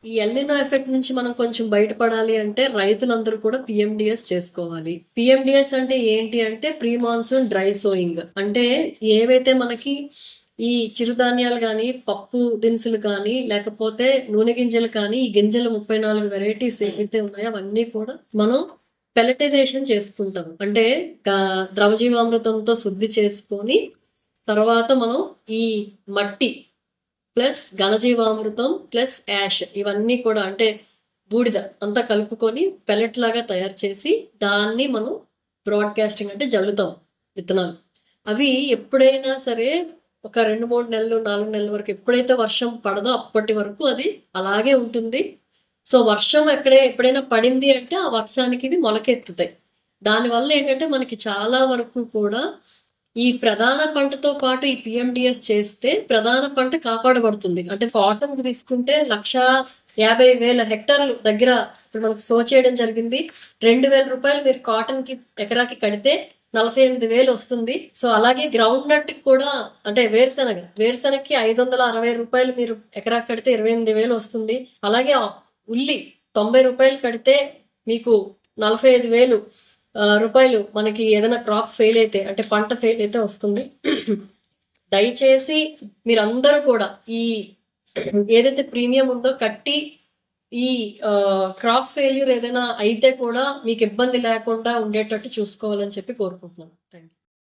ఈ El Niño effect నుంచి మనం కొంచెం బయటపడాలి అంటే రైతులందరూ కూడా పిఎండిఎస్ చేసుకోవాలి. పిఎండిఎస్ అంటే ఏంటి అంటే ప్రీ మాన్సూన్ డ్రై సోయింగ్. అంటే ఏవైతే మనకి ఈ చిరుధాన్యాలు కానీ, పప్పు దినుసులు కానీ, లేకపోతే నూనె గింజలు కానీ, ఈ గింజలు 34 వెరైటీస్ ఏవైతే ఉన్నాయో అవన్నీ కూడా మనం పెలటైజేషన్ చేసుకుంటాం. అంటే ద్రవజీవామృతంతో శుద్ధి చేసుకొని తర్వాత మనం ఈ మట్టి ప్లస్ ఘనజీవామృతం ప్లస్ యాష్ ఇవన్నీ కూడా అంటే బూడిద అంతా కలుపుకొని పెల్లెట్ లాగా తయారు చేసి దాన్ని మనం బ్రాడ్కాస్టింగ్ అంటే జల్లుతాం విత్తనాలు. అవి ఎప్పుడైనా సరే ఒక 2-3 నెలలు 4 నెలల వరకు ఎప్పుడైతే వర్షం పడదో అప్పటి వరకు అది అలాగే ఉంటుంది. సో వర్షం ఎప్పుడైనా పడింది అంటే ఆ వర్షానికి ఇవి మొలకెత్తుతాయి. దానివల్ల ఏంటంటే మనకి చాలా వరకు కూడా ఈ ప్రధాన పంటతో పాటు ఈ పిఎండిఎస్ చేస్తే ప్రధాన పంట కాపాడబడుతుంది. అంటే కాటన్ తీసుకుంటే 1,50,000 హెక్టార్లు దగ్గర ఇప్పుడు మనకు సో చేయడం జరిగింది. 2,000 రూపాయలు మీరు కాటన్ కి ఎకరాకి కడితే 48,000 వస్తుంది. సో అలాగే గ్రౌండ్ నట్ కూడా అంటే వేరుశనగకి 560 రూపాయలు మీరు ఎకరాకి కడితే 28,000 వస్తుంది. అలాగే ఉల్లి 90 రూపాయలు కడితే మీకు 45,000 రూపాయలు మనకి ఏదైనా క్రాప్ ఫెయిల్ అయితే అంటే పంట ఫెయిల్ అయితే వస్తుంది. దయచేసి మీరందరూ కూడా ఈ ఏదైతే ప్రీమియం ఉందో కట్టి ఈ క్రాప్ ఫెయిల్యూర్ ఏదైనా అయితే కూడా మీకు ఇబ్బంది లేకుండా ఉండేటట్టు చూసుకోవాలని చెప్పి కోరుకుంటున్నాను. Thank you.